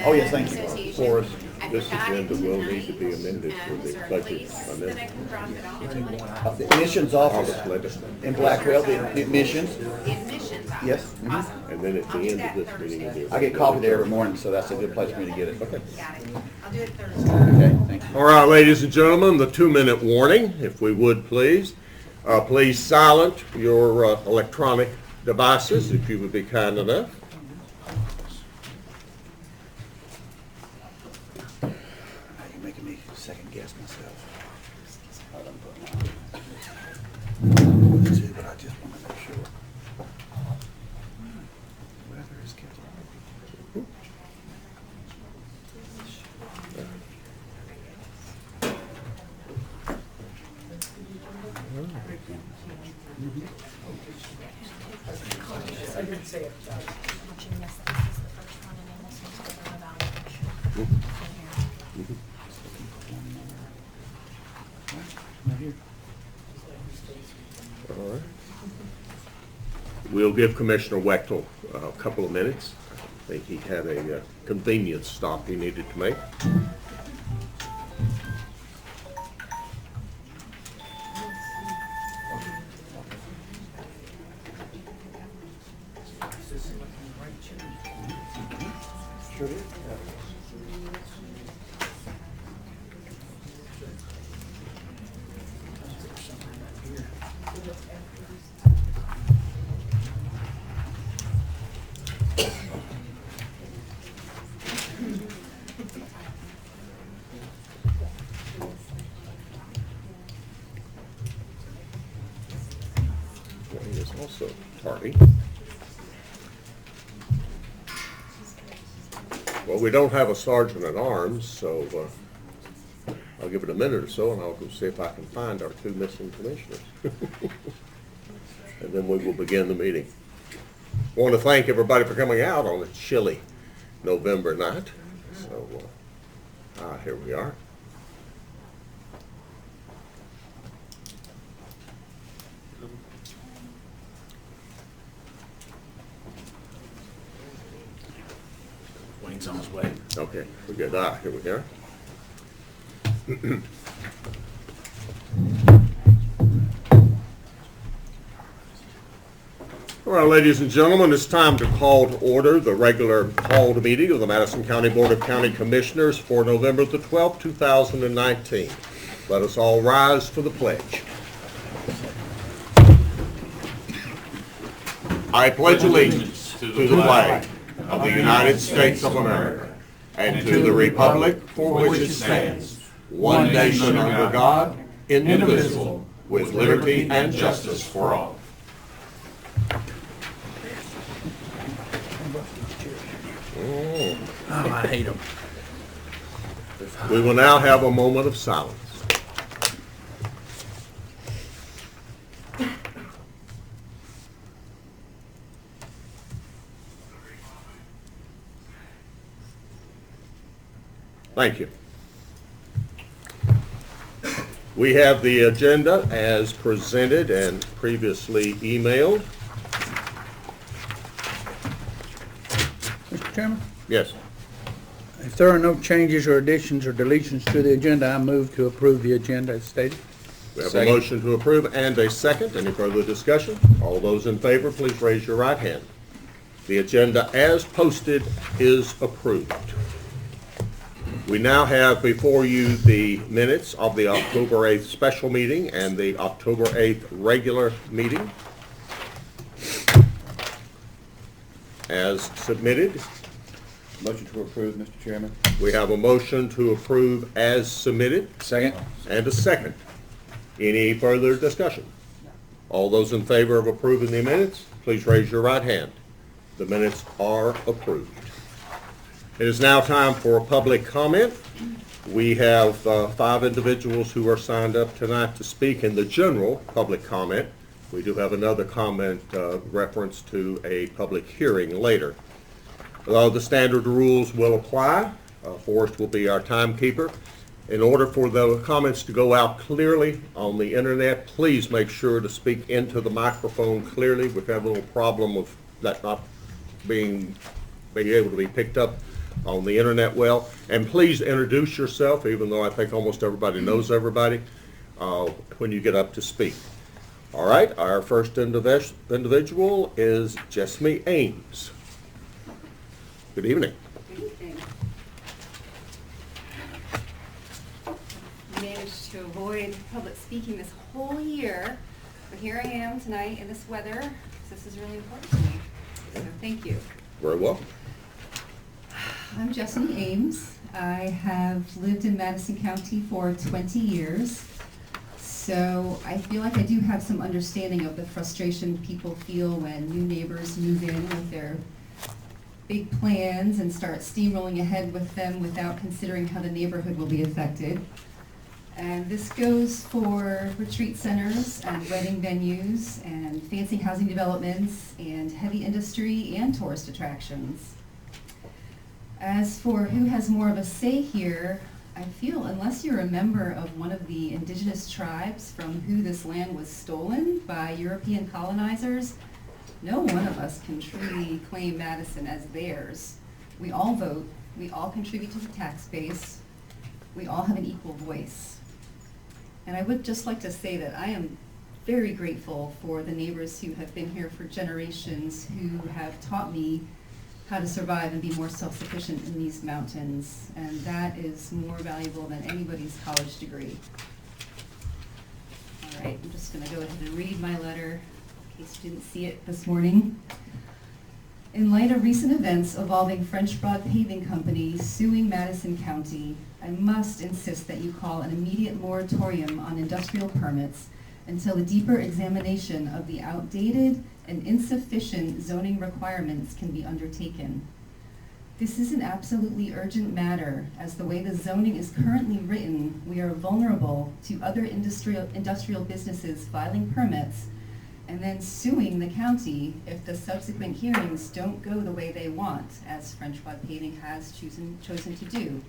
Oh, yes, thank you. Forrest, this agenda will need to be amended for the budget amendment. The admissions office in Blackwell, the admissions. Yes. Mm-hmm. And then at the end of this meeting, we'll do I get coffee there every morning, so that's a good place for me to get it. Okay. I'll do it Thursday. Okay, thank you. All right, ladies and gentlemen, the 2-minute warning, if we would please. Please silent your electronic devices, if you would be kind enough. You're making me second guess myself. But I just want to make sure. Weather is good. I didn't say it. All right. We'll give Commissioner Wechtel a couple of minutes. I think he had a convenience stop he needed to make. Sure did. He is also tardy. Well, we don't have a sergeant at arms, so I'll give it a minute or so, and I'll go see if I can find our 2 missing commissioners. And then we will begin the meeting. I want to thank everybody for coming out on a chilly November night. So here we are. Wayne's on his way. Okay, we're good. Here we are. All right, ladies and gentlemen, it's time to call to order the regular called meeting of the Madison County Board of County Commissioners for November the 12th, 2019. Let us all rise for the pledge. I pledge allegiance to the flag of the United States of America and to the republic for which it stands, one nation under God, indivisible, with liberty and justice for all. Oh, I hate them. We will now have a moment of silence. Thank you. We have the agenda as presented and previously emailed. Mr. Chairman, Yes. if there are no changes or additions or deletions to the agenda, I move to approve the agenda as stated. We have Second. a motion to approve and a second. Any further discussion? All those in favor, please raise your right hand. The agenda as posted is approved. We now have before you the minutes of the October 8th special meeting and the October 8th regular meeting as submitted. Motion to approve, Mr. Chairman. We have a motion to approve as submitted Second. and a second. Any further discussion? All those in favor of approving the minutes, please raise your right hand. The minutes are approved. It is now time for public comment. We have 5 individuals who are signed up tonight to speak in the general public comment We do have another comment reference to a public hearing later. The standard rules will apply. Forrest will be our timekeeper. In order for the comments to go out clearly on the internet, please make sure to speak into the microphone clearly. We've had a little problem with that not being able to be picked up on the internet well. And please introduce yourself, even though I think almost everybody knows everybody, when you get up to speak. All right, our first individual is Jessamy Ames. Good evening. Good evening. Managed to avoid public speaking this whole year, but here I am tonight in this weather. This is really important to me, so thank you. Very welcome. I'm Jessamy Ames. I have lived in Madison County for 20 years, so I feel like I do have some understanding of the frustration people feel when new neighbors move in with their big plans and start steamrolling ahead with them without considering how the neighborhood will be affected. And this goes for retreat centers and wedding venues and fancy housing developments and heavy industry and tourist attractions. As for who has more of a say here, I feel unless you're a member of one of the indigenous tribes from who this land was stolen by European colonizers, no one of us can truly claim Madison as theirs. We all vote, we all contribute to the tax base, we all have an equal voice. And I would just like to say that I am very grateful for the neighbors who have been here for generations, who have taught me how to survive and be more self-sufficient in these mountains. And that is more valuable than anybody's college degree. All right, I'm just gonna go ahead and read my letter in case you didn't see it this morning. In light of recent events involving French Broad Paving Company suing Madison County, I must insist that you call an immediate moratorium on industrial permits until a deeper examination of the outdated and insufficient zoning requirements can be undertaken. This is an absolutely urgent matter, as the way the zoning is currently written, we are vulnerable to other industrial businesses filing permits and then suing the county if the subsequent hearings don't go the way they want, as French Broad Paving has chosen to do.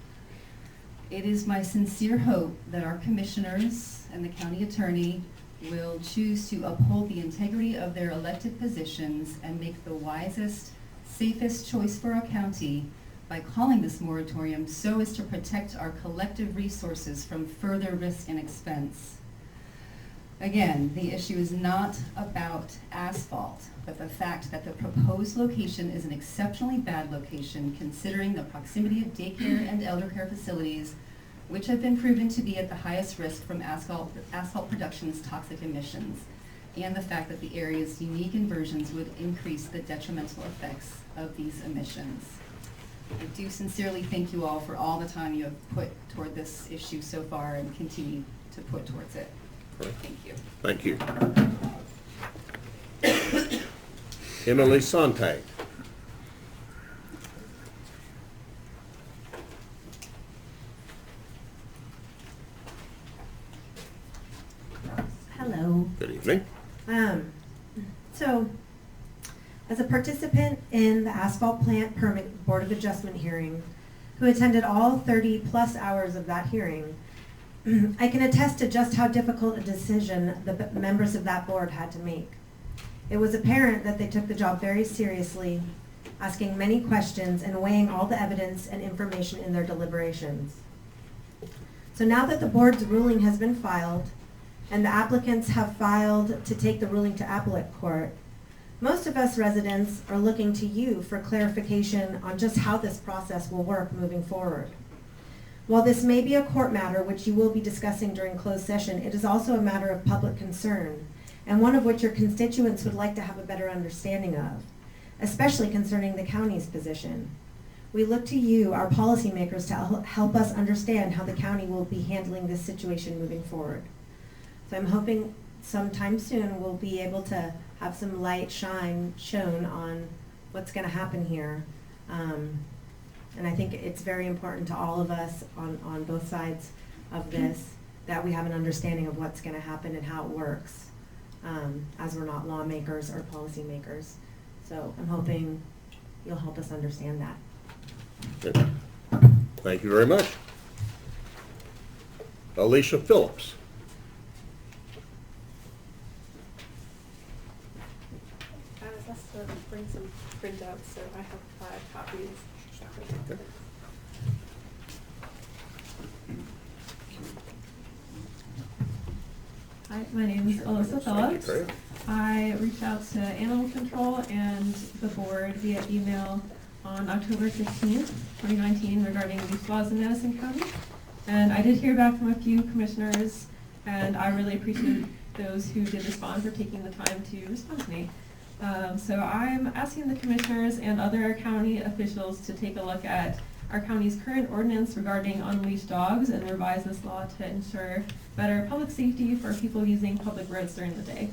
It is my sincere hope that our commissioners and the county attorney will choose to uphold the integrity of their elected positions and make the wisest, safest choice for our county by calling this moratorium so as to protect our collective resources from further risk and expense. Again, the issue is not about asphalt, but the fact that the proposed location is an exceptionally bad location considering the proximity of daycare and elder care facilities, which have been proven to be at the highest risk from asphalt production's toxic emissions, and the fact that the area's unique inversions would increase the detrimental effects of these emissions. I do sincerely thank you all for all the time you have put toward this issue so far and continue to put towards it. Thank you. Thank you. Emily Sontag. Hello. Good evening. So, as a participant in the asphalt plant permit Board of Adjustment hearing, who attended all 30 plus hours of that hearing, I can attest to just how difficult a decision the members of that board had to make. It was apparent that they took the job very seriously, asking many questions and weighing all the evidence and information in their deliberations. So now that the board's ruling has been filed, and the applicants have filed to take the ruling to appellate court, most of us residents are looking to you for clarification on just how this process will work moving forward. While this may be a court matter which you will be discussing during closed session, it is also a matter of public concern, and one of which your constituents would like to have a better understanding of, especially concerning the county's position. We look to you, our policymakers, to help us understand how the county will be handling this situation moving forward. So I'm hoping sometime soon we'll be able to have some light shone on what's going to happen here. And I think it's very important to all of us on both sides of this that we have an understanding of what's going to happen and how it works. as we're not lawmakers or policymakers. So I'm hoping you'll help us understand that. Good. Thank you very much. Alicia Phillips. I was asked to bring some printouts, so I have 5 copies. Okay. Hi, my name is Alyssa Phillips. Great. I reached out to Animal Control and the board via email on October 15th, 2019 regarding leash laws in Madison County. And I did hear back from a few commissioners, and I really appreciate those who did respond for taking the time to respond to me. So I'm asking the commissioners and other county officials to take a look at our county's current ordinance regarding unleashed dogs and revise this law to ensure better public safety for people using public roads during the day.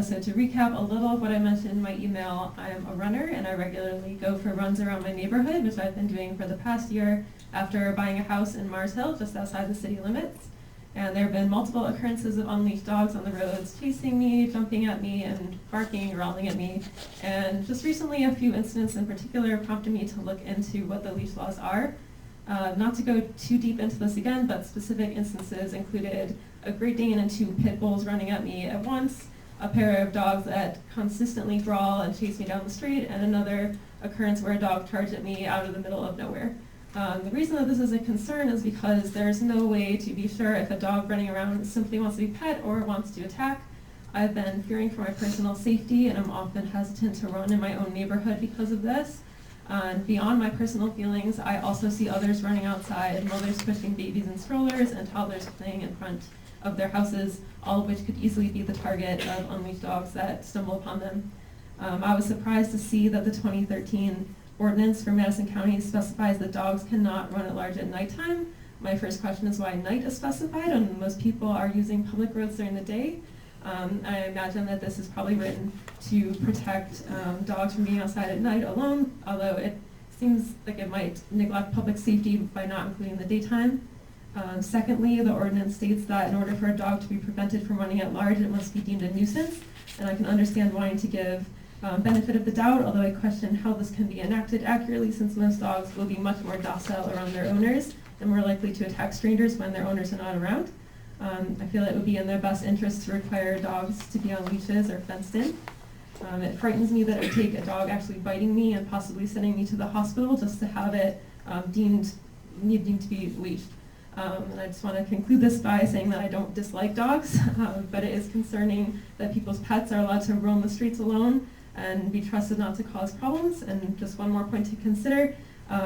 So to recap a little of what I mentioned in my email, I am a runner and I regularly go for runs around my neighborhood, which I've been doing for the past year after buying a house in Mars Hill, just outside the city limits. And there have been multiple occurrences of unleashed dogs on the roads, chasing me, jumping at me, and barking, growling at me. And just recently, a few incidents in particular prompted me to look into what the leash laws are. Not to go too deep into this again, but specific instances included a Great Dane and 2 pit bulls running at me at once, a pair of dogs that consistently brawl and chase me down the street, and another occurrence where a dog charged at me out of the middle of nowhere. The reason that this is a concern is because there's no way to be sure if a dog running around simply wants to be pet or wants to attack. I've been fearing for my personal safety, and I'm often hesitant to run in my own neighborhood because of this. And beyond my personal feelings, I also see others running outside, mothers pushing babies in strollers, and toddlers playing in front of their houses, all of which could easily be the target of unleashed dogs that stumble upon them. I was surprised to see that the 2013 ordinance for Madison County specifies that dogs cannot run at large at nighttime. My first question is why night is specified, and most people are using public roads during the day. I imagine that this is probably written to protect dogs from being outside at night alone, although it seems like it might neglect public safety by not including the daytime. Secondly, the ordinance states that in order for a dog to be prevented from running at large, it must be deemed a nuisance, and I can understand wanting to give benefit of the doubt, although I question how this can be enacted accurately since most dogs will be much more docile around their owners and more likely to attack strangers when their owners are not around. I feel it would be in their best interest to require dogs to be on leashes or fenced in. It frightens me that it would take a dog actually biting me and possibly sending me to the hospital just to have it deemed to be leashed. And I just want to conclude this by saying that I don't dislike dogs, but it is concerning that people's pets are allowed to roam the streets alone and be trusted not to cause problems. And just one more point to consider,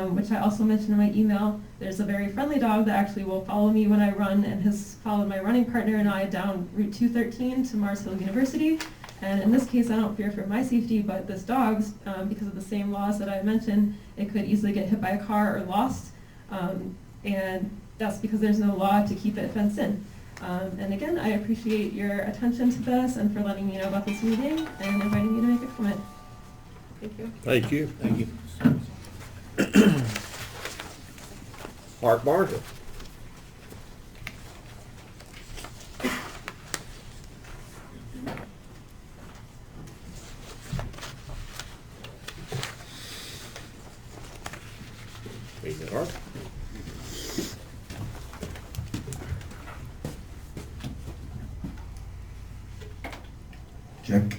which I also mentioned in my email, there's a very friendly dog that actually will follow me when I run and has followed my running partner and I down Route 213 to Mars Hill University. And in this case, I don't fear for my safety, but this dog's, because of the same laws that I mentioned, it could easily get hit by a car or lost. And that's because there's no law to keep it fenced in. And again, I appreciate your attention to this and for letting me know about this meeting and inviting me to make a comment. Thank you. Thank you. Thank you. Mark Barton. Evening, Mark. Check.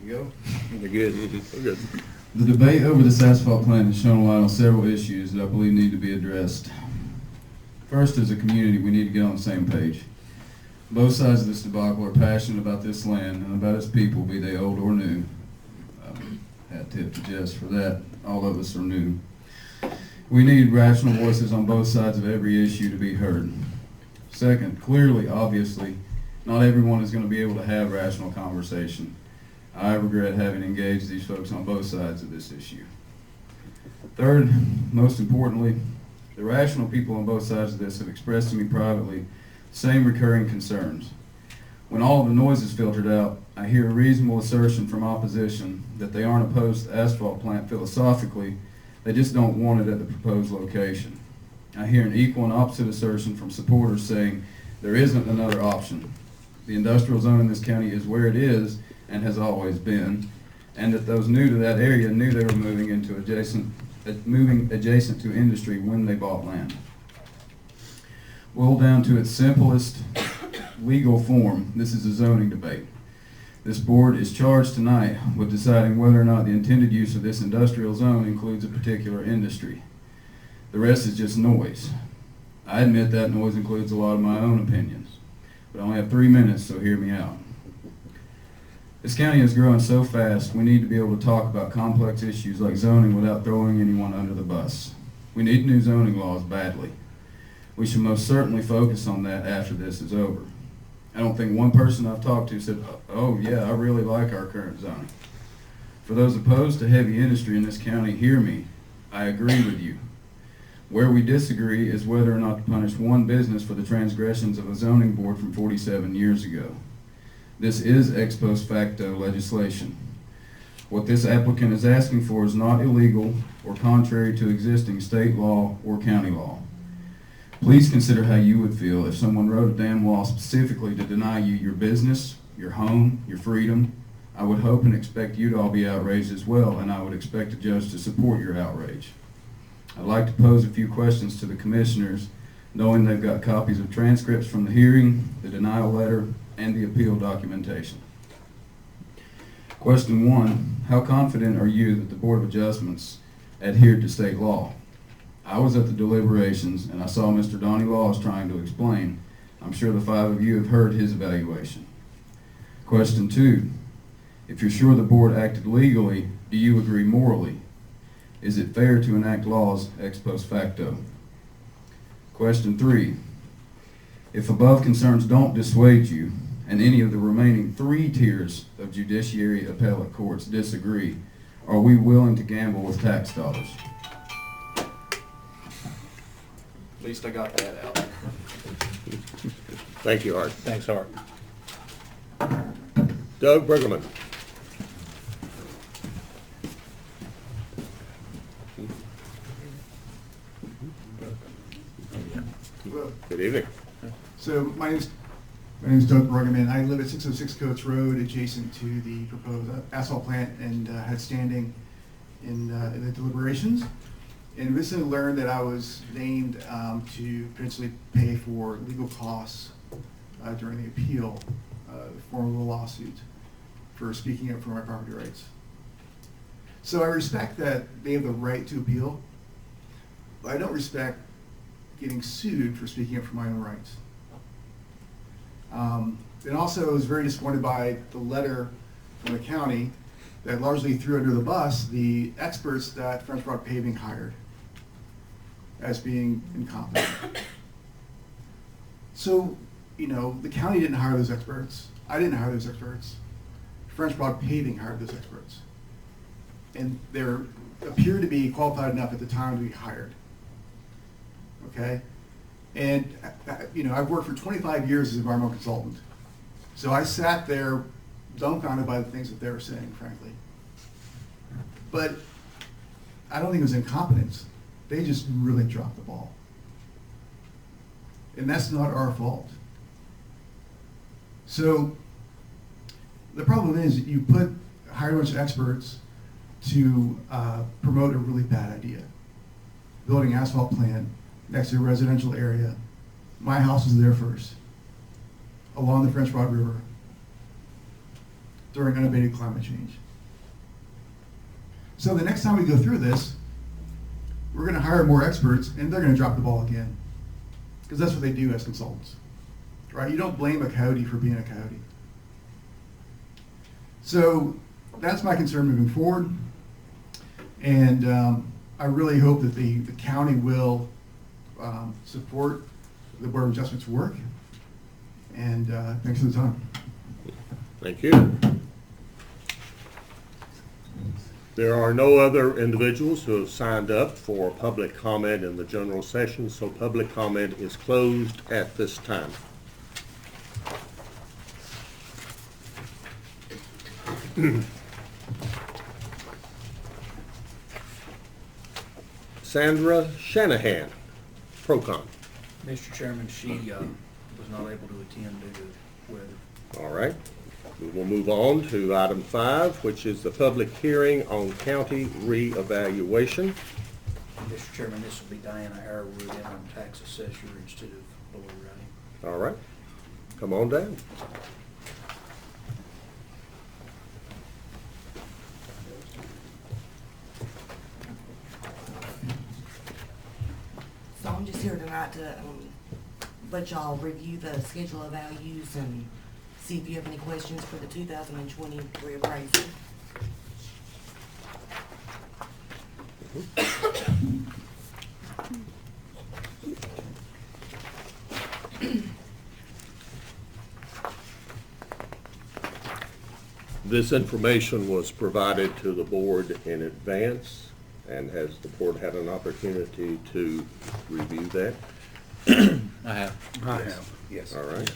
You go. You're good. We're good. The debate over this asphalt plant has shown light on several issues that I believe need to be addressed. First, as a community, we need to get on the same page. Both sides of this debacle are passionate about this land and about its people, be they old or new. Hat tip to Jess for that. All of us are new. We need rational voices on both sides of every issue to be heard. Second, clearly, obviously, not everyone is going to be able to have rational conversation. I regret having engaged these folks on both sides of this issue. Third, most importantly, the rational people on both sides of this have expressed to me privately the same recurring concerns. When all of the noise is filtered out, I hear a reasonable assertion from opposition that they aren't opposed to the asphalt plant philosophically, they just don't want it at the proposed location. I hear an equal and opposite assertion from supporters saying there isn't another option. The industrial zone in this county is where it is and has always been, and that those new to that area knew they were moving adjacent to industry when they bought land. Boiled down to its simplest legal form, this is a zoning debate. This board is charged tonight with deciding whether or not the intended use of this industrial zone includes a particular industry. The rest is just noise. I admit that noise includes a lot of my own opinions, but I only have 3 minutes, so hear me out. This county is growing so fast, we need to be able to talk about complex issues like zoning without throwing anyone under the bus. We need new zoning laws badly. We should most certainly focus on that after this is over. I don't think one person I've talked to said, oh yeah, I really like our current zoning. For those opposed to heavy industry in this county, hear me. I agree with you. Where we disagree is whether or not to punish one business for the transgressions of a zoning board from 47 years ago. This is ex post facto legislation. What this applicant is asking for is not illegal or contrary to existing state law or county law. Please consider how you would feel if someone wrote a damn law specifically to deny you your business, your home, your freedom. I would hope and expect you to all be outraged as well, and I would expect a judge to support your outrage. I'd like to pose a few questions to the commissioners, knowing they've got copies of transcripts from the hearing, the denial letter, and the appeal documentation. Question 1, how confident are you that the Board of Adjustments adhered to state law? I was at the deliberations and I saw Mr. Donnie Laws trying to explain. I'm sure the 5 of you have heard his evaluation. Question 2, if you're sure the board acted legally, do you agree morally? Is it fair to enact laws ex post facto? Question 3, if above concerns don't dissuade you, and any of the remaining 3 tiers of judiciary appellate courts disagree, are we willing to gamble with tax dollars? At least I got that out. Thank you, Art. Thanks, Art. Doug Briggerman. Good evening. So my name's Doug Bruggeman. I live at 606 Coates Road, adjacent to the proposed asphalt plant, and had standing in the deliberations. And recently learned that I was named to potentially pay for legal costs during the appeal, form of a lawsuit, for speaking up for my property rights. So I respect that they have the right to appeal, but I don't respect getting sued for speaking up for my own rights. And also I was very disappointed by the letter from the county that largely threw under the bus the experts that French Broad Paving hired as being incompetent. So, you know, the county didn't hire those experts. I didn't hire those experts. French Broad Paving hired those experts. And they appeared to be qualified enough at the time to be hired. Okay? And, you know, I've worked for 25 years as an environmental consultant. So I sat there dumbfounded by the things that they were saying, frankly. But I don't think it was incompetence. They just really dropped the ball. And that's not our fault. So the problem is you hire a bunch of experts to promote a really bad idea. Building an asphalt plant next to a residential area. My house was there first, along the French Broad River, during unabated climate change. So the next time we go through this, we're going to hire more experts, and they're going to drop the ball again, because that's what they do as consultants, right? You don't blame a coyote for being a coyote. So that's my concern moving forward, and I really hope that the county will support the Board of Adjustments' work, and thanks for the time. Thank you. There are no other individuals who have signed up for public comment in the general session, so public comment is closed at this time. Sandra Shanahan, ProCom. Mr. Chairman, she was not able to attend due to weather. All right. We will move on to item 5, which is the public hearing on county reevaluation. Mr. Chairman, this will be Diana Arrowood, interim tax assessor instead of Lloyd Riley. All right. Come on down. So I'm just here tonight to let y'all review the schedule of values and see if you have any questions for the 2020 reappraisal. This information was provided to the board in advance, and has the board had an opportunity to review that? I have. I have. Yes. All right.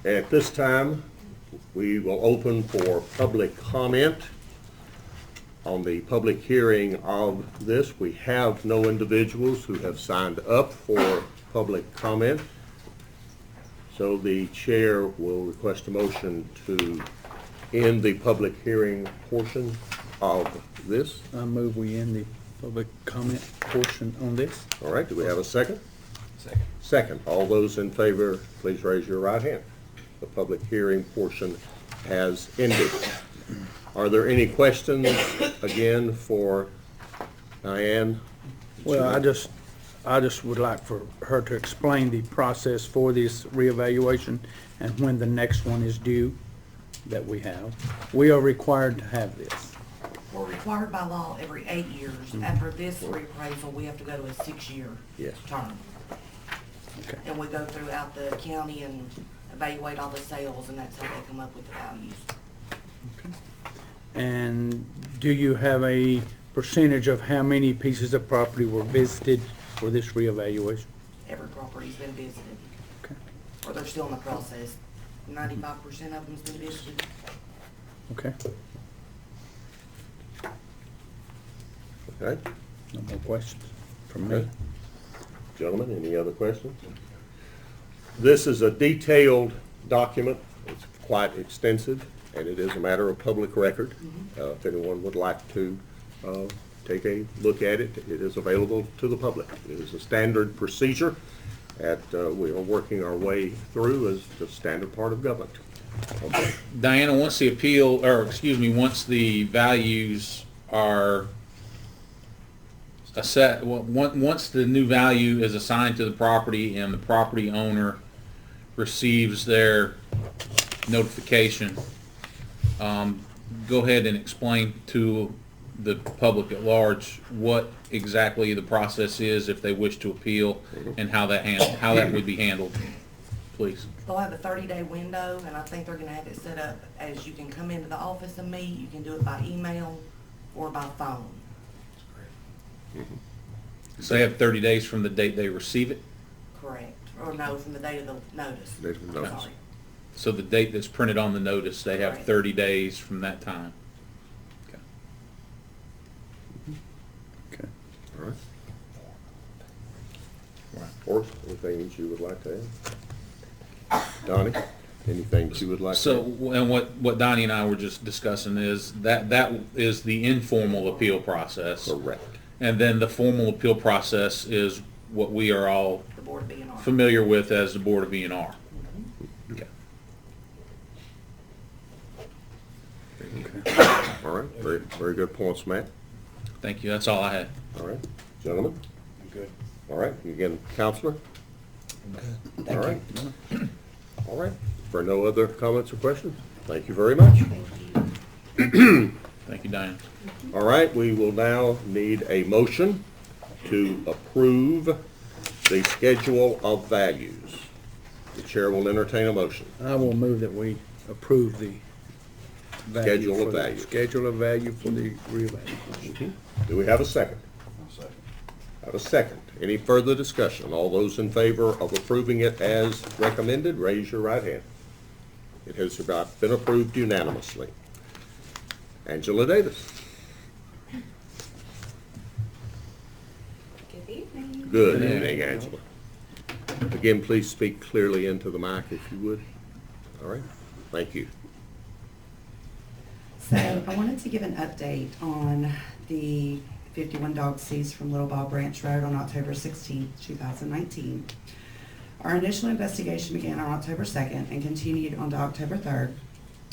At this time, we will open for public comment on the public hearing of this. We have no individuals who have signed up for public comment. So the chair will request a motion to end the public hearing portion of this. I move we end the public comment portion on this. All right, do we have a second? Second. Second. All those in favor, please raise your right hand. The public hearing portion has ended. Are there any questions, again, for Diane? Well, I just would like for her to explain the process for this reevaluation and when the next one is due that we have. We are required to have this. We're required by law every 8 years. After this reappraisal, we have to go to a 6-year Yes. term. Okay. And we go throughout the county and evaluate all the sales, and that's how they come up with the values. And do you have a percentage of how many pieces of property were visited for this reevaluation? Every property's been visited, Okay. or they're still in the process. 95% of them's been visited. Okay. Okay. No more questions from me. Okay. Gentlemen, any other questions? This is a detailed document. It's quite extensive, and it is a matter of public record. If anyone would like to take a look at it, it is available to the public. It is a standard procedure that we are working our way through as the standard part of government. Okay. Diana, once the appeal, or excuse me, once the values are once the new value is assigned to the property and the property owner receives their notification, go ahead and explain to the public at large what exactly the process is if they wish to appeal and how that would be handled, please. They'll have a 30-day window, and I think they're gonna have it set up as you can come into the office and meet, you can do it by email or by phone. So they have 30 days from the date they receive it? Correct. Or no, from the date of the notice. Date of the notice. Sorry. So the date that's printed on the notice, they have Right. 30 days from that time? Okay. Okay. All right. Horace, anything you would like to add? Donnie, anything you would like to So, add? and what Donnie and I were just discussing is that is the informal appeal process. Correct. And then the formal appeal process is what we are all The Board of B&R. familiar with as the Board of E&R. Okay. All right, very, very good points, Matt. Thank you. That's all I had. All right, gentlemen? I'm good. All right, again, Counselor? All right. All right, for no other comments or questions, thank you very much. Thank you, Diane. All right, we will now need a motion to approve the schedule of values. The chair will entertain a motion. I will move that we approve the value Schedule of for the- value. Schedule of value for the reevaluation. Do we have a second? I'll second. Have a second. Any further discussion? All those in favor of approving it as recommended, raise your right hand. It has been approved unanimously. Angela Davis. Good evening. Good evening, Angela. Again, please speak clearly into the mic if you would. All right, thank you. So I wanted to give an update on the 51 dogs seized from Little Bob Branch Road on October 16, 2019. Our initial investigation began on October 2nd and continued on to October 3rd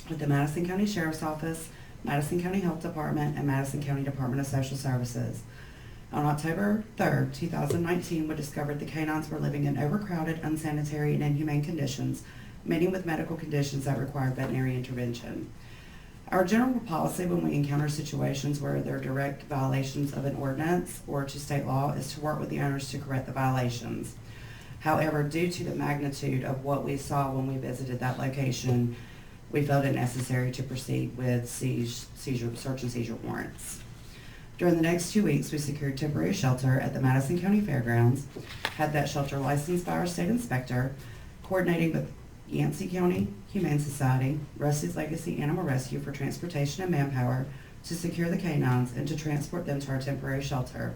with the Madison County Sheriff's Office, Madison County Health Department, and Madison County Department of Social Services. On October 3rd, 2019, we discovered the canines were living in overcrowded, unsanitary, and inhumane conditions, many with medical conditions that required veterinary intervention. Our general policy when we encounter situations where there are direct violations of an ordinance or to state law is to work with the owners to correct the violations. However, due to the magnitude of what we saw when we visited that location, we felt it necessary to proceed with search and seizure warrants. During the next 2 weeks, we secured temporary shelter at the Madison County Fairgrounds, had that shelter licensed by our state inspector, coordinating with Yancey County Humane Society, Rusty's Legacy Animal Rescue for transportation and manpower to secure the canines and to transport them to our temporary shelter.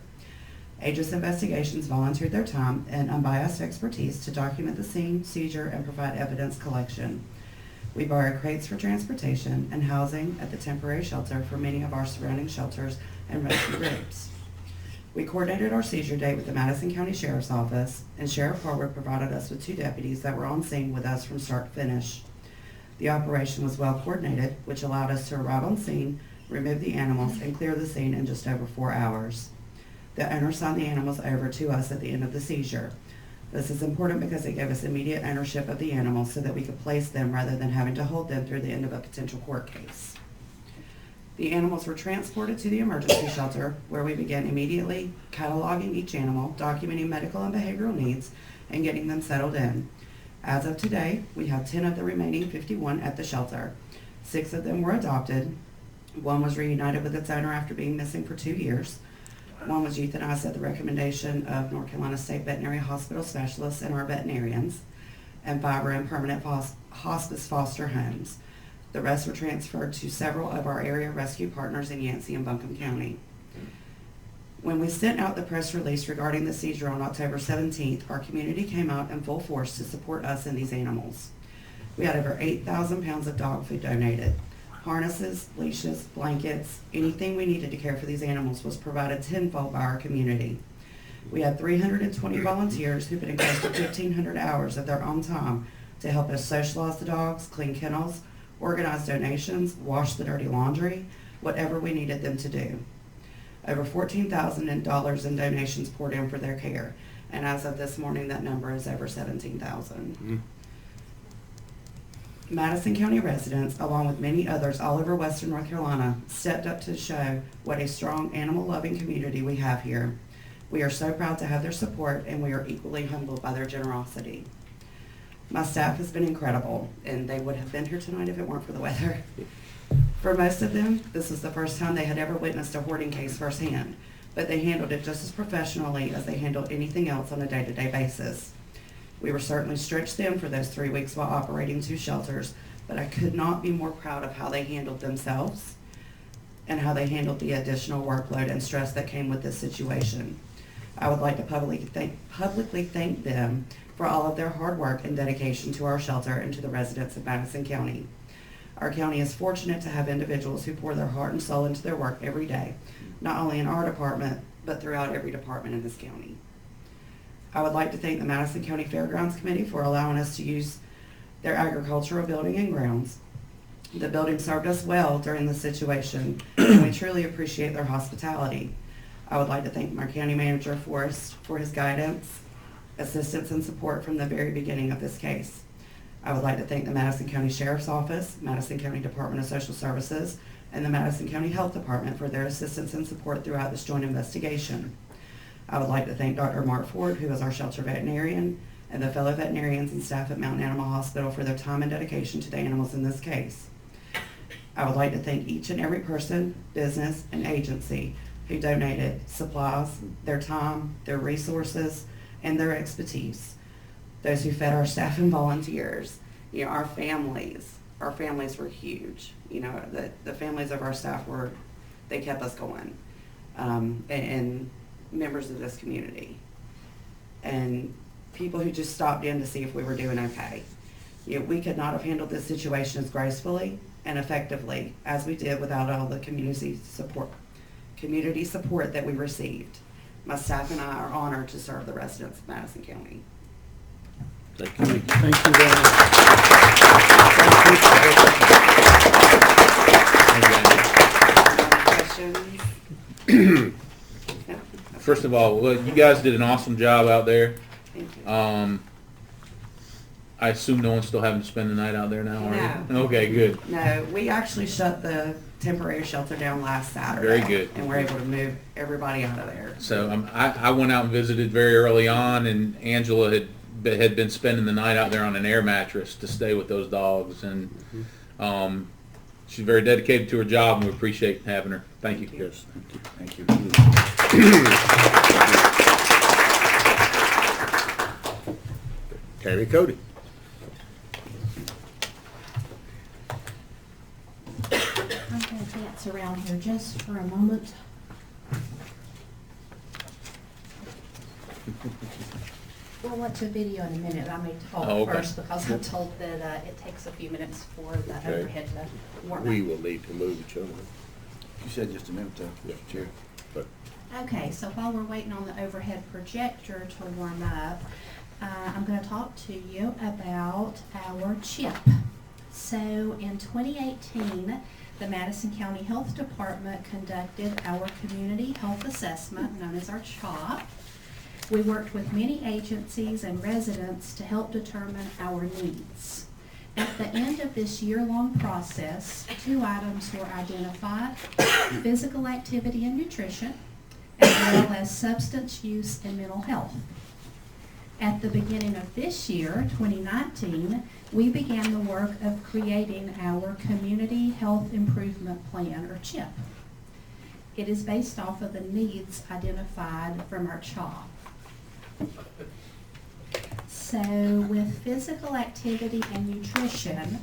Aegis Investigations volunteered their time and unbiased expertise to document the scene, seizure, and provide evidence collection. We borrowed crates for transportation and housing at the temporary shelter for many of our surrounding shelters and rescue groups. We coordinated our seizure date with the Madison County Sheriff's Office, and Sheriff Harwood provided us with 2 deputies that were on scene with us from start to finish. The operation was well coordinated, which allowed us to arrive on scene, remove the animals, and clear the scene in just over 4 hours. The owner signed the animals over to us at the end of the seizure. This is important because it gave us immediate ownership of the animals so that we could place them rather than having to hold them through the end of a potential court case. The animals were transported to the emergency shelter where we began immediately cataloging each animal, documenting medical and behavioral needs, and getting them settled in. As of today, we have 10 of the remaining 51 at the shelter. 6 of them were adopted. 1 was reunited with its owner after being missing for 2 years. 1 was euthanized at the recommendation of North Carolina State Veterinary Hospital specialists and our veterinarians, and 5 are in permanent hospice foster homes. The rest were transferred to several of our area rescue partners in Yancey and Buncombe County. When we sent out the press release regarding the seizure on October 17th, our community came out in full force to support us and these animals. We had over 8,000 pounds of dog food donated. Harnesses, leashes, blankets, anything we needed to care for these animals was provided tenfold by our community. We had 320 volunteers who put in close to 1,500 hours of their own time to help us socialize the dogs, clean kennels, organize donations, wash the dirty laundry, whatever we needed them to do. Over $14,000 in donations poured in for their care, and as of this morning, that number is over $17,000. Madison County residents, along with many others all over Western North Carolina, stepped up to show what a strong animal-loving community we have here. We are so proud to have their support, and we are equally humbled by their generosity. My staff has been incredible, and they would have been here tonight if it weren't for the weather. For most of them, this was the first time they had ever witnessed a hoarding case firsthand, but they handled it just as professionally as they handled anything else on a day-to-day basis. We were certainly stretched thin for those 3 weeks while operating 2 shelters, but I could not be more proud of how they handled themselves and how they handled the additional workload and stress that came with this situation. I would like to publicly thank them for all of their hard work and dedication to our shelter and to the residents of Madison County. Our county is fortunate to have individuals who pour their heart and soul into their work every day, not only in our department, but throughout every department in this county. I would like to thank the Madison County Fairgrounds Committee for allowing us to use their agricultural building and grounds. The building served us well during the situation, and we truly appreciate their hospitality. I would like to thank my county manager, Forrest, for his guidance, assistance, and support from the very beginning of this case. I would like to thank the Madison County Sheriff's Office, Madison County Department of Social Services, and the Madison County Health Department for their assistance and support throughout this joint investigation. I would like to thank Dr. Mark Ford, who is our shelter veterinarian, and the fellow veterinarians and staff at Mountain Animal Hospital for their time and dedication to the animals in this case. I would like to thank each and every person, business, and agency who donated supplies, their time, their resources, and their expertise. Those who fed our staff and volunteers, our families were huge. The families of our staff they kept us going, and members of this community, and people who just stopped in to see if we were doing okay. Yet we could not have handled this situation as gracefully and effectively as we did without all the community support that we received. My staff and I are honored to serve the residents of Madison County. Thank you. Thank you very much. Questions? No? First of all, well, you guys did an awesome job out there. Thank you. I assume no one's still having to spend the night out there now, are you? No. Okay, good. No, we actually shut the temporary shelter down last Saturday. Very good. And we're able to move everybody out of there. So I went out and visited very early on, and Angela had been spending the night out there on an air mattress to stay with those dogs, and she's very dedicated to her job, and we appreciate having her. Thank you. Yes, Thank you. Tammy, Cody. I'm going to dance around here just for a moment. We'll watch a video in a minute. I may talk Oh, okay. first because I'm told that it takes a few minutes for the Okay. overhead to warm We up. will need to move, gentlemen. You said just a minute, Yeah. Chair. But Okay, so while we're waiting on the overhead projector to warm up, I'm going to talk to you about our CHIP. So in 2018, the Madison County Health Department conducted our Community Health Assessment, known as our CHOP. We worked with many agencies and residents to help determine our needs. At the end of this year-long process, 2 items were identified: physical activity and nutrition, as well as substance use and mental health. At the beginning of this year, 2019, we began the work of creating our Community Health Improvement Plan, or CHIP. It is based off of the needs identified from our CHOP. So with physical activity and nutrition,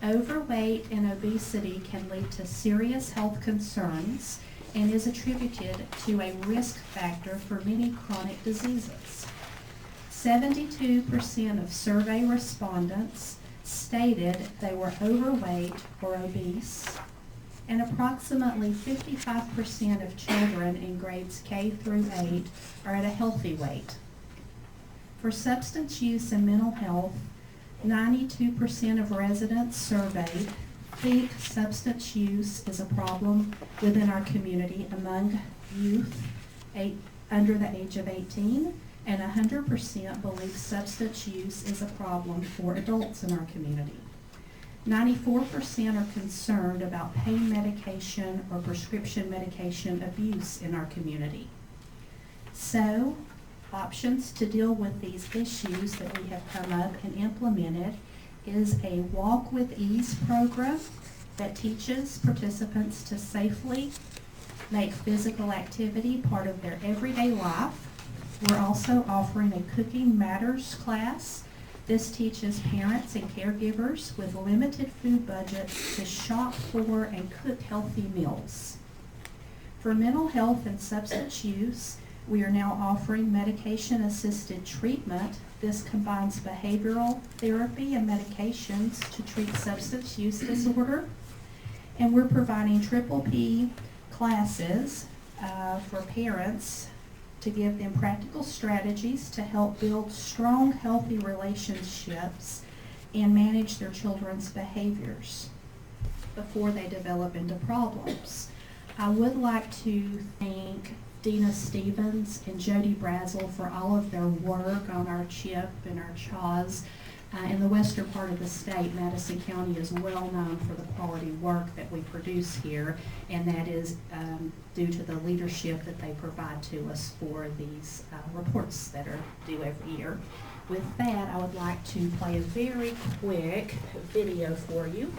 overweight and obesity can lead to serious health concerns and is attributed to a risk factor for many chronic diseases. 72% of survey respondents stated they were overweight or obese, and approximately 55% of children in grades K through 8 are at a healthy weight. For substance use and mental health, 92% of residents surveyed think substance use is a problem within our community among youth under the age of 18, and 100% believe substance use is a problem for adults in our community. 94% are concerned about pain medication or prescription medication abuse in our community. So, options to deal with these issues that we have come up and implemented is a Walk with Ease program that teaches participants to safely make physical activity part of their everyday life. We're also offering a Cooking Matters class. This teaches parents and caregivers with limited food budgets to shop for and cook healthy meals. For mental health and substance use, we are now offering medication-assisted treatment. This combines behavioral therapy and medications to treat substance use disorder. And we're providing triple P classes for parents to give them practical strategies to help build strong, healthy relationships and manage their children's behaviors before they develop into problems. I would like to thank Dina Stevens and Jody Brazel for all of their work on our CHIP and our CHAWS. In the western part of the state, Madison County is well known for the quality work that we produce here, and that is due to the leadership that they provide to us for these reports that are due every year. With that, I would like to play a very quick video for you.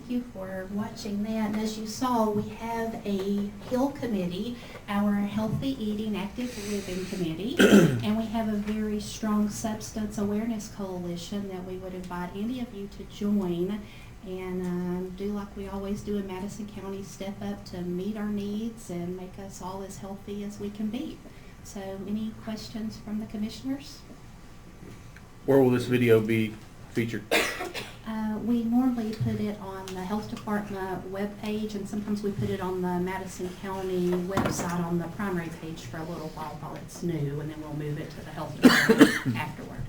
thank you for watching that. And as you saw, we have a HILL committee, our Healthy Eating Active Living Committee, and we have a very strong substance awareness coalition that we would invite any of you to join and do like we always do in Madison County, step up to meet our needs and make us all as healthy as we can be. So any questions from the commissioners? Where will this video be featured? We normally put it on the health department webpage, and sometimes we put it on the Madison County website on the primary page for a little while it's new, and then we'll move it to the health department afterward.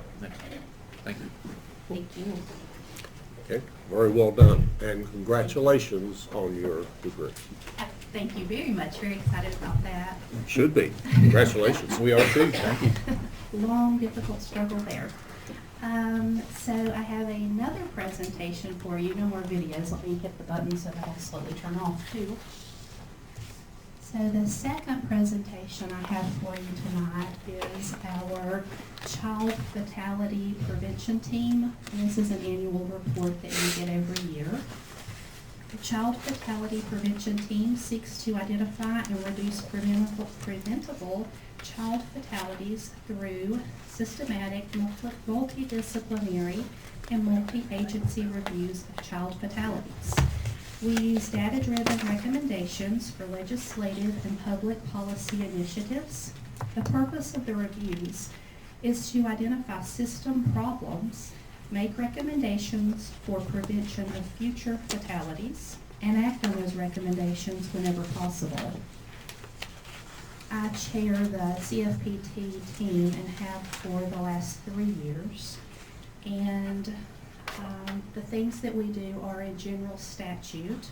Thank you. Thank you. Okay, very well done, and congratulations on your degree. Thank you very much. Very excited about that. Should be. Congratulations. We are too. Thank you. Long, difficult struggle there. So I have another presentation for you. No more videos. Let me hit the button so that'll slowly turn off too. So the second presentation I have for you tonight is our Child Fatality Prevention Team. This is an annual report that you get every year. The Child Fatality Prevention Team seeks to identify and reduce preventable child fatalities through systematic, multidisciplinary, and multi-agency reviews of child fatalities. We use data-driven recommendations for legislative and public policy initiatives. The purpose of the reviews is to identify system problems, make recommendations for prevention of future fatalities, and act on those recommendations whenever possible. I chair the CFPT team and have for the last 3 years. And the things that we do are a general statute,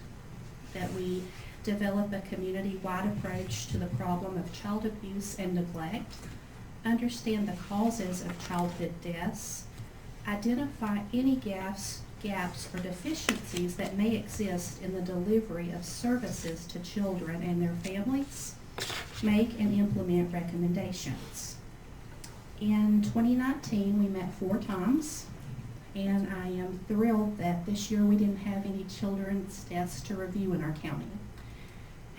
that we develop a community-wide approach to the problem of child abuse and neglect, understand the causes of childhood deaths, identify any gaps or deficiencies that may exist in the delivery of services to children and their families, make and implement recommendations. In 2019, we met 4 times, and I am thrilled that this year we didn't have any children's deaths to review in our county.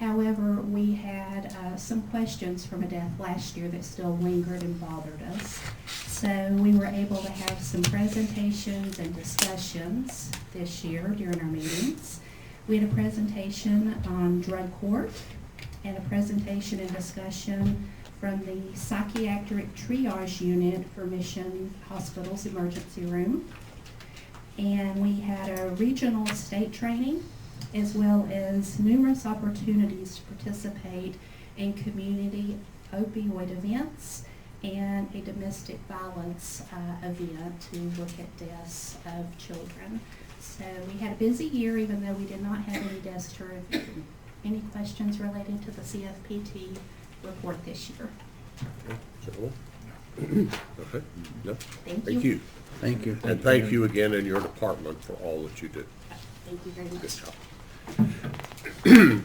However, we had some questions from a death last year that still lingered and bothered us. So we were able to have some presentations and discussions this year during our meetings. We had a presentation on drug court and a presentation and discussion from the psychiatric triage unit for Mission Hospital's emergency room. And we had a regional state training, as well as numerous opportunities to participate in community opioid events and a domestic violence event to look at deaths of children. So we had a busy year, even though we did not have any deaths to review. Any questions related to the CFPT report this year? Okay. No. Thank you. Thank you. And thank you again in your department for all that you do. Thank you very much. Good job.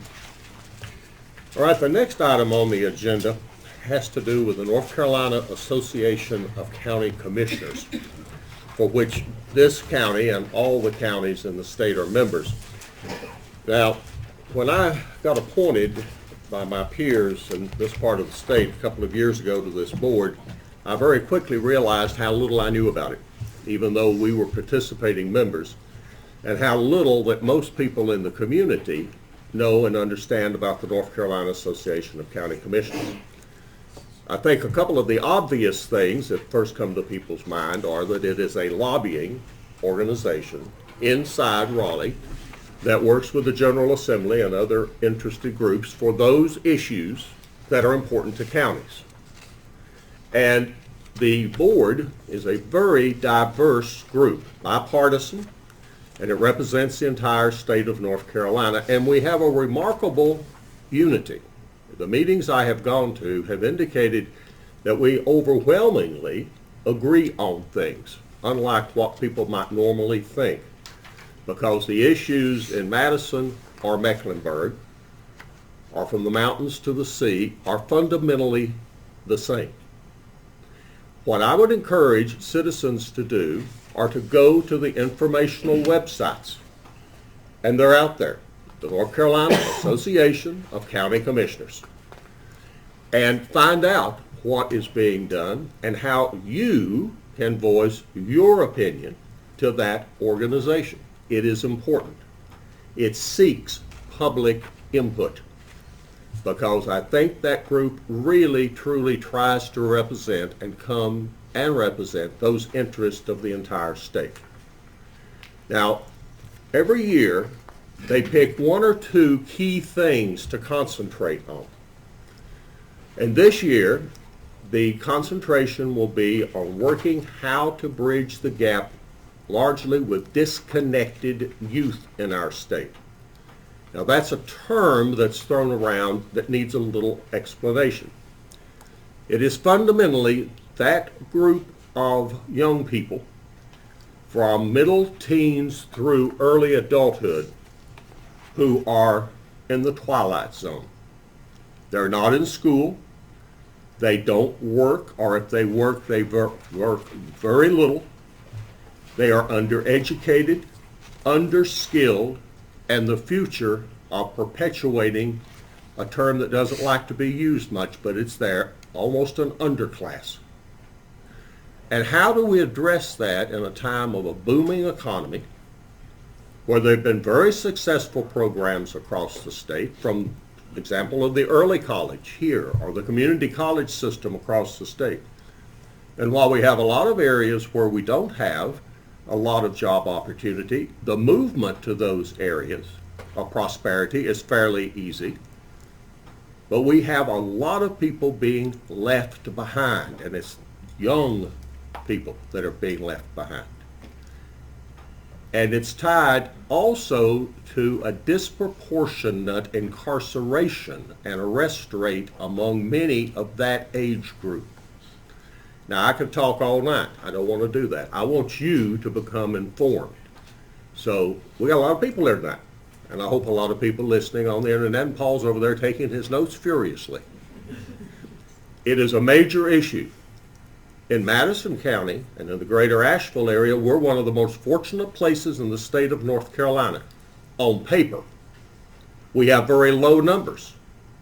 All right, the next item on the agenda has to do with the North Carolina Association of County Commissioners, for which this county and all the counties in the state are members. Now, when I got appointed by my peers in this part of the state a couple of years ago to this board, I very quickly realized how little I knew about it, even though we were participating members, and how little that most people in the community know and understand about the North Carolina Association of County Commissioners. I think a couple of the obvious things that first come to people's mind are that it is a lobbying organization inside Raleigh that works with the General Assembly and other interested groups for those issues that are important to counties. And the board is a very diverse group, bipartisan, and it represents the entire state of North Carolina, and we have a remarkable unity. The meetings I have gone to have indicated that we overwhelmingly agree on things, unlike what people might normally think, because the issues in Madison or Mecklenburg, or from the mountains to the sea, are fundamentally the same. What I would encourage citizens to do are to go to the informational websites and they're out there, the North Carolina Association of County Commissioners, and find out what is being done and how you can voice your opinion to that organization. It is important. It seeks public input because I think that group really, truly tries to represent and come and represent those interests of the entire state. Now, every year, they pick one or two key things to concentrate on. And this year, the concentration will be on working how to bridge the gap largely with disconnected youth in our state. Now, that's a term that's thrown around that needs a little explanation. It is fundamentally that group of young people from middle teens through early adulthood who are in the twilight zone. They're not in school. They don't work, or if they work, they work very little. They are undereducated, underskilled, and the future of perpetuating a term that doesn't like to be used much, but it's there, almost an underclass. And how do we address that in a time of a booming economy where there have been very successful programs across the state, from example of the early college here or the community college system across the state. And while we have a lot of areas where we don't have a lot of job opportunity, the movement to those areas of prosperity is fairly easy. But we have a lot of people being left behind, and it's young people that are being left behind. And it's tied also to a disproportionate incarceration and arrest rate among many of that age group. Now, I could talk all night. I don't want to do that. I want you to become informed. So we got a lot of people there tonight, and I hope a lot of people listening on the internet, and Paul's over there taking his notes furiously. It is a major issue. In Madison County and in the greater Asheville area, we're one of the most fortunate places in the state of North Carolina. On paper, we have very low numbers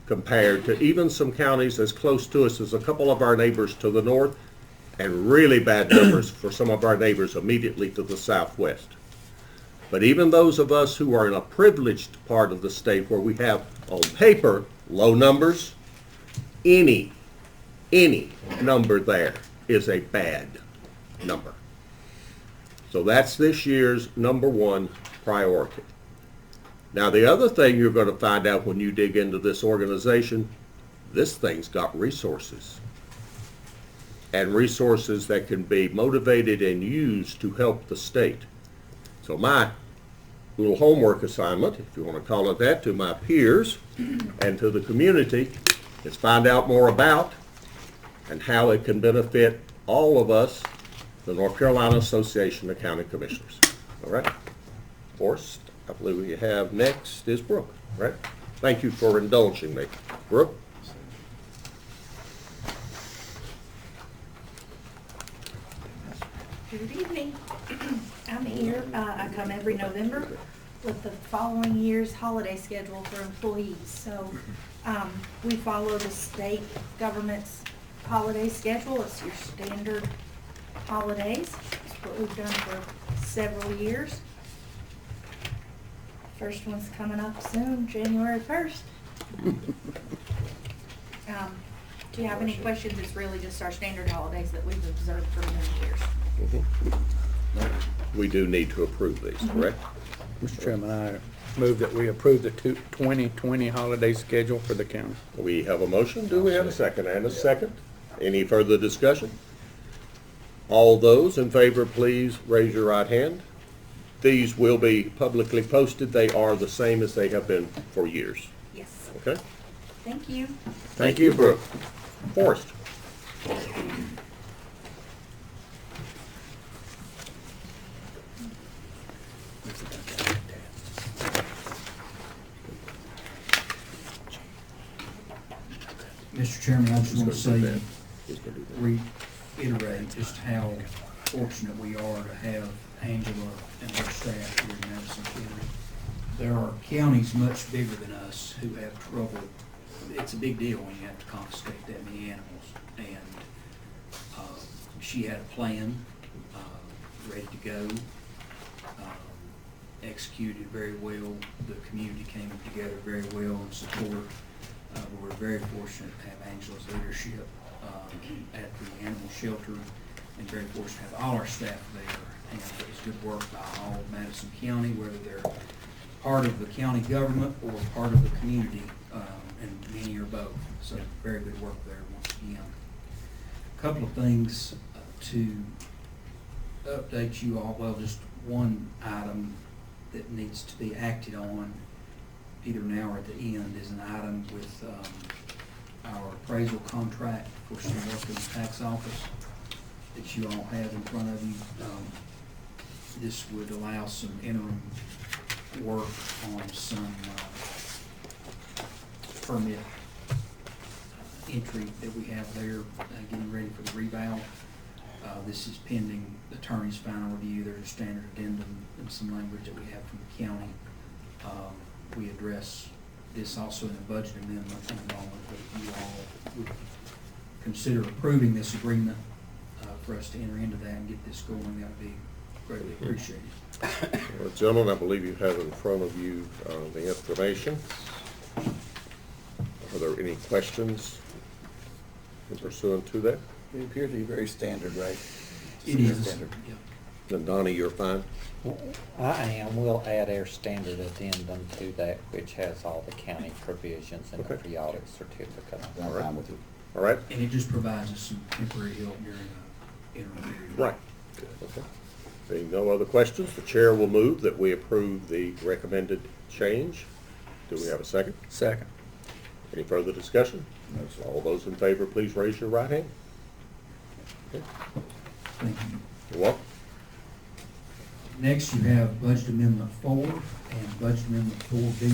compared to even some counties as close to us as a couple of our neighbors to the north, and really bad numbers for some of our neighbors immediately to the southwest. But even those of us who are in a privileged part of the state where we have, on paper, low numbers, any number there is a bad number. So that's this year's number one priority. Now, the other thing you're going to find out when you dig into this organization, this thing's got resources. And resources that can be motivated and used to help the state. So my little homework assignment, if you want to call it that, to my peers and to the community is find out more about and how it can benefit all of us, the North Carolina Association of County Commissioners. All right? First, I believe we have next is Brooke, right? Thank you for indulging me. Brooke? Good evening. I'm here, I come every November with the following year's holiday schedule for employees. So we follow the state government's holiday schedule. It's your standard holidays. It's what we've done for several years. First one's coming up soon, January 1st. Do you have any questions? It's really just our standard holidays that we've observed for many years. We do need to approve these, correct? Mr. Chairman, I move that we approve the 2020 holiday schedule for the county. We have a motion. Do we have a second? And a second? Any further discussion? All those in favor, please raise your right hand. These will be publicly posted. They are the same as they have been for years. Yes. Okay? Thank you. Thank you, Brooke. Forrest. Mr. Chairman, I just want to say, reiterate just how fortunate we are to have Angela and her staff here in Madison County. There are counties much bigger than us who have trouble. It's a big deal when you have to confiscate that many animals. And she had a plan, ready to go, executed very well. The community came together very well in support. We're very fortunate to have Angela's leadership at the animal shelter, and very fortunate to have all our staff there. And it was good work by all of Madison County, whether they're part of the county government or part of the community, and many are both. So very good work there once again. A couple of things to update you all. Well, just one item that needs to be acted on either now or at the end is an item with our appraisal contract for some work in the tax office that you all have in front of you. This would allow some interim work on some permit entry that we have there, getting ready for the reval. This is pending attorney's final review. There's a standard addendum and some language that we have from the county. We address this also in the budget amendment in a moment, but if you all would consider approving this agreement for us to enter into that and get this going, that would be greatly appreciated. Well, gentlemen, I believe you have in front of you the information. Are there any questions in pursuant to that? It appears to be very standard, right? It is. Standard. Yeah. Then Donnie, you're fine? I am. We'll add our standard addendum to that, which has all the county provisions and the Okay. pre-audit certificate. All I'm right. fine with it. All right? And it just provides us some temporary help during the interim period. Right. Okay. Being no other questions, the chair will move that we approve the recommended change. Do we have a second? Second. Any further discussion? No, sir. All those in favor, please raise your right hand. Okay. Thank you. You're welcome. Next, you have Budget Amendment 4 and Budget Amendment 4B.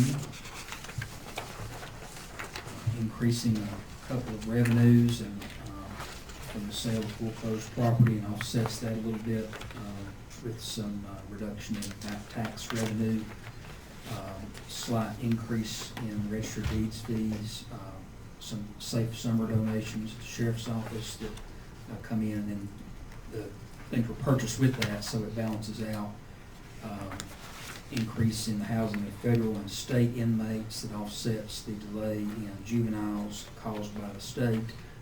Increasing a couple of revenues and from the sale of foreclosed property, and offsets that a little bit with some reduction in back tax revenue. Slight increase in registered deeds fees, some safe summer donations to the sheriff's office that come in, and the things were purchased with that, so it balances out. Increase in the housing of federal and state inmates that offsets the delay in juveniles caused by the state,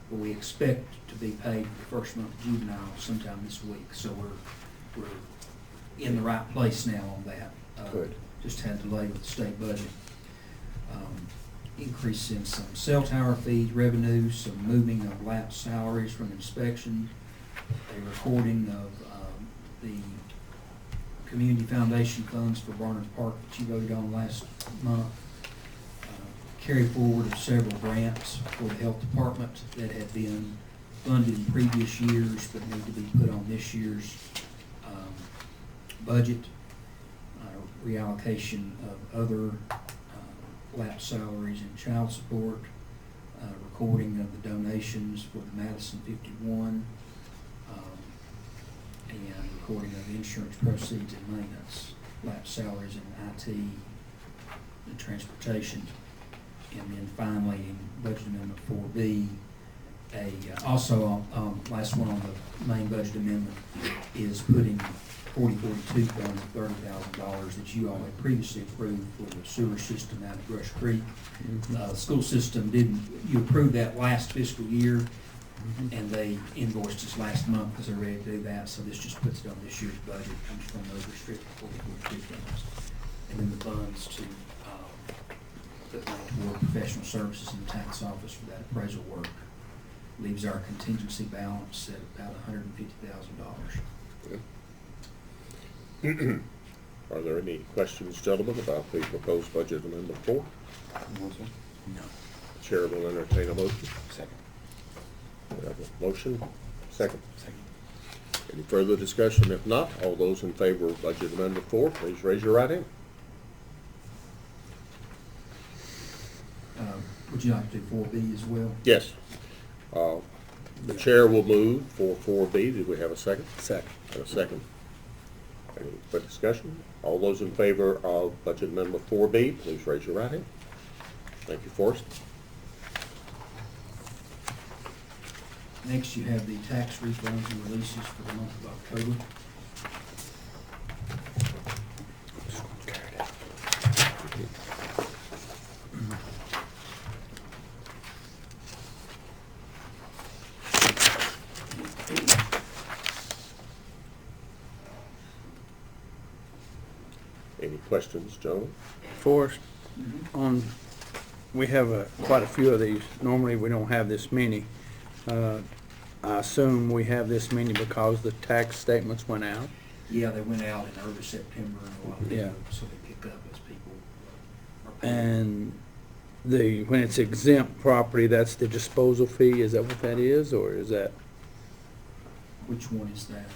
but we expect to be paid for the first month of juvenile sometime this week, so we're in the right place now on that. Good. Just had delay with the state budget. Increase in some cell tower fees revenue, some moving of lapsed salaries from inspection, a recording of the community foundation funds for Barnard Park that you voted on last month, carry forward of several grants for the health department that had been funded in previous years but need to be put on this year's budget, reallocation of other lapsed salaries and child support, recording of the donations for the Madison 51, and recording of the insurance proceeds and maintenance, lapsed salaries in IT and transportation. And then finally, in Budget Amendment 4B, also last one on the main budget amendment is putting 4042 funds of $30,000 that you all had previously approved for the sewer system out of Brush Creek. The school system you approved that last fiscal year, and they invoiced us last month because they're ready to do that, so this just puts it on this year's budget, comes from those restricted 4042 funds. And then the funds to put money toward professional services in the tax office for that appraisal work leaves our contingency balance at about $150,000. Are there any questions, gentlemen, about the proposed budget amendment 4? No, sir. No. The chair will entertain a motion. Second. We have a motion. Second. Second. Any further discussion? If not, all those in favor of budget amendment 4, please raise your right hand. Would you like to do 4B as well? Yes. The chair will move for 4B. Did we have a second? Second. And a second. Any For discussion, all those in favor of budget amendment 4B, please raise your right hand. Thank you, Forrest. Next, you have the tax refunds and releases for the month of October. Any questions, gentlemen? Forrest, we have quite a few of these. Normally, we don't have this many. I assume we have this many because the tax statements went out. Yeah, they went out in early September and a lot of Yeah. people, so they pick up as people are paying. And when it's exempt property, that's the disposal fee. Is that what that is, or is that? Which one is that?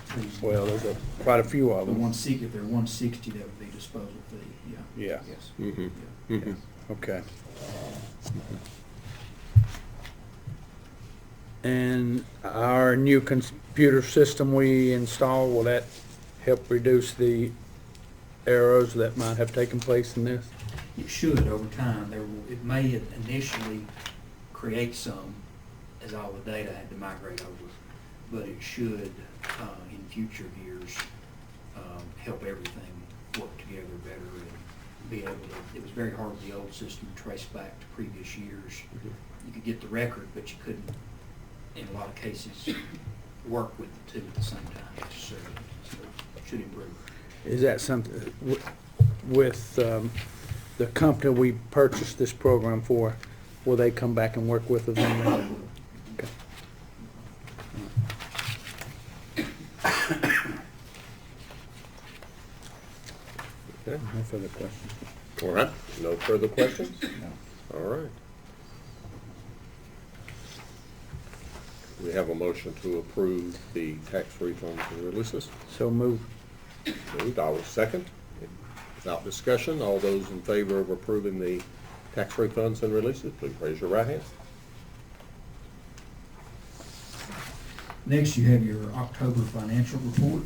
Well, there's quite a few of The them. 160, if they're 160, that would be disposal fee, yeah. Yeah. Yes. Mm-hmm. Yeah. Mm-hmm. Okay. And our new computer system we installed, will that help reduce the errors that might have taken place in this? It should over time. It may initially create some as all the data had to migrate over, but it should, in future years, help everything work together better and be able to, it was very hard with the old system to trace back to previous years. You could get the record, but you couldn't, in a lot of cases, work with the two at the same time necessarily. So it should improve. Is that something, with the company we purchased this program for, will they come back and work with us on that? Okay. Okay. No further questions. All right, no further questions? No. All right. We have a motion to approve the tax refunds and releases. So moved. Moved, I will second. Without discussion, all those in favor of approving the tax refunds and releases, please raise your right hand. Next, you have your October financial report.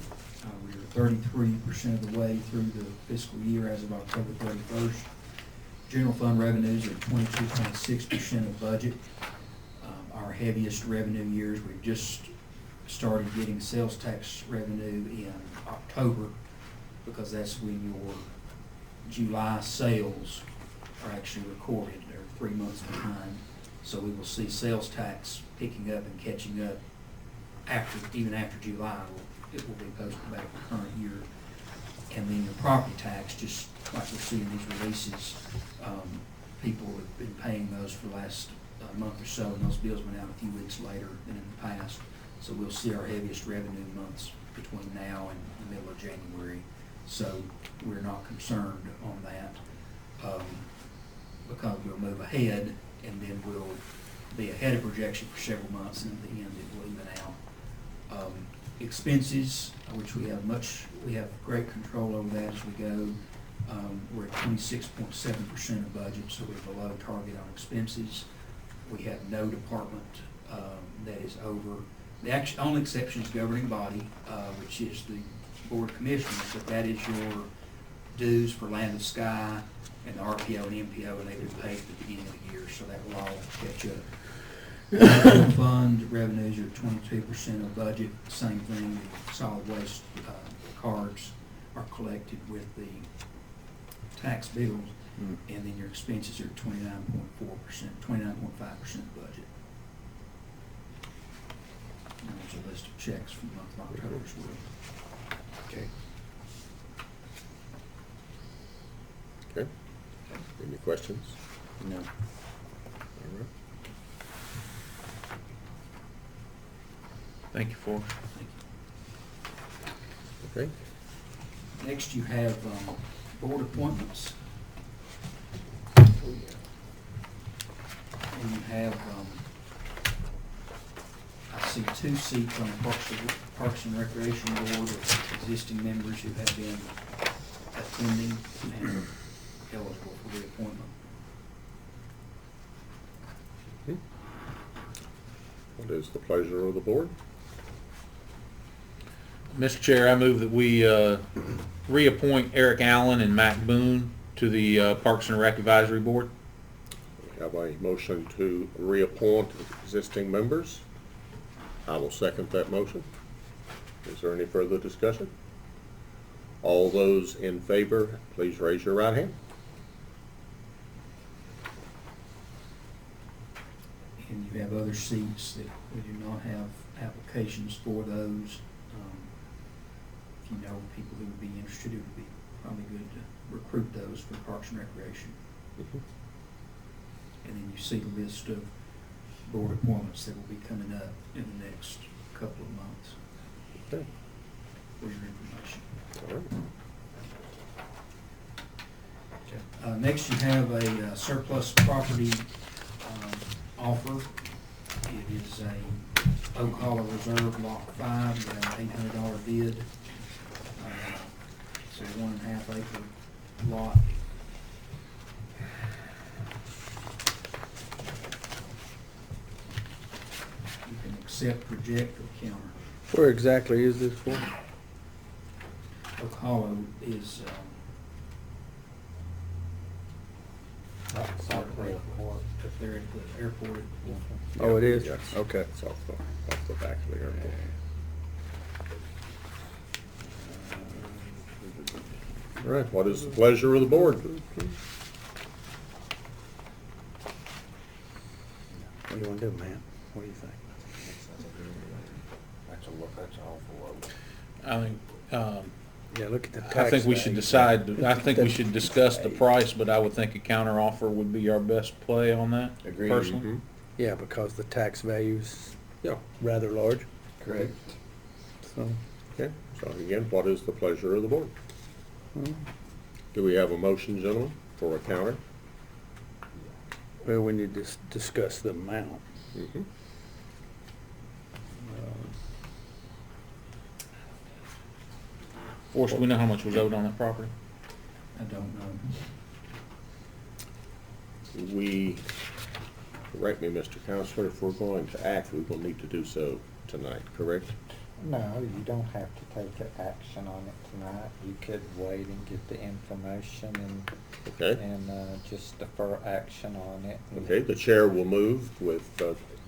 We're 33% of the way through the fiscal year as of October 31st. General fund revenues are 22.6% of budget. Our heaviest revenue years, we've just started getting sales tax revenue in October because that's when your July sales are actually recorded. They're 3 months behind. So we will see sales tax picking up and catching up even after July. It will be posted back to the current year. And then your property tax, just like we're seeing these releases, people have been paying those for the last month or so, and those bills went out a few weeks later than in the past. So we'll see our heaviest revenue months between now and the middle of January. So we're not concerned on that because we'll move ahead, and then we'll be ahead of projection for several months, and at the end it will even out. Expenses, which we have great control over that as we go. We're at 26.7% of budget, so we're below target on expenses. We have no department that is over. The only exception is governing body, which is the Board of Commissioners, but that is your dues for Land of Sky and the RPO and MPO, and they've been paid at the beginning of the year, so that will all catch up. General fund revenues are 22% of budget. Same thing, the solid waste cards are collected with the tax bills, and then your expenses are 29.4%, 29.5% of budget. And there's a list of checks from the month of October as well. Okay. Okay. Any questions? No. All right. Thank you, Forrest. Thank Okay. you. Next, you have board appointments. And you have, I see 2 seats on the Parks and Recreation Board of existing members who have been attending and are eligible for reappointment. What is the pleasure of the board? Mr. Chair, I move that we reappoint Eric Allen and Matt Boone to the Parks and Rec Advisory Board. We have a motion to reappoint existing members. I will second that motion. Is there any further discussion? All those in favor, please raise your right hand. And you have other seats that we do not have applications for those. If you know people who would be interested, it would be probably good to recruit those for Parks and Recreation. Mhm. And then you see the list of board appointments that will be coming up in the next couple of months Okay. for your information. All right. Next, you have a surplus property offer. It is a Oak Hollow Reserve Lot 5, you have an $800 bid. It's a 1.5 acre lot. You can accept, reject, or counter. Where exactly is this for? Oak Hollow is, South Airport. if they're at the airport. Oh, it is? Yes. Okay. It's off the back of the airport. All right, what is the pleasure of the board? What do you want to do, man? What do you think? That's awful low. I think, Yeah, look at the tax I think we should value. decide, I think we should discuss the price, but I would think a counter offer would be our best play on that, Agreed. personally. Mhm. Yeah, because the tax value's Yeah, rather large, Correct. so. okay. So again, what is the pleasure of the board? well, Do we have a motion, gentlemen, for a counter? Well, we need to discuss the amount. Mhm. Of course, we know how much was owed on that property. I don't know. We, correct me, Mr. Counselor, if we're going to act, we will need to do so tonight, correct? No, you don't have to take action on it tonight. You could wait and get the information Okay. and just defer action on it. Okay, the chair will move with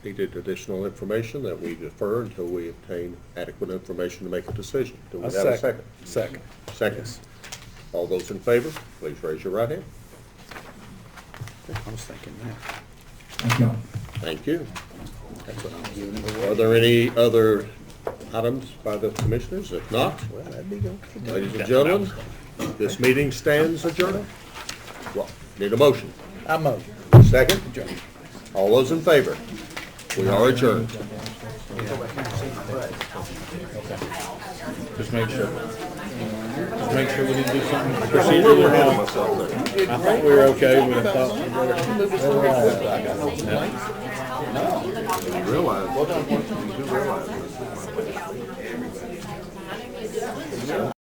needed additional information that we defer until we obtain adequate information to make a decision. Do we have a second? Second. Second. Yes. All those in favor, please raise your right hand. I was thinking that. Thank you. Thank you. That's what I'm giving it Are there any other items by the commissioners? If not, Well, that'd be good. ladies and gentlemen, this meeting stands adjourned. Well, need a motion. I move. Second? All those in favor? We are adjourned. Just make sure. Just make sure we didn't do something procedurally wrong. I thought we were okay, we thought. Realize.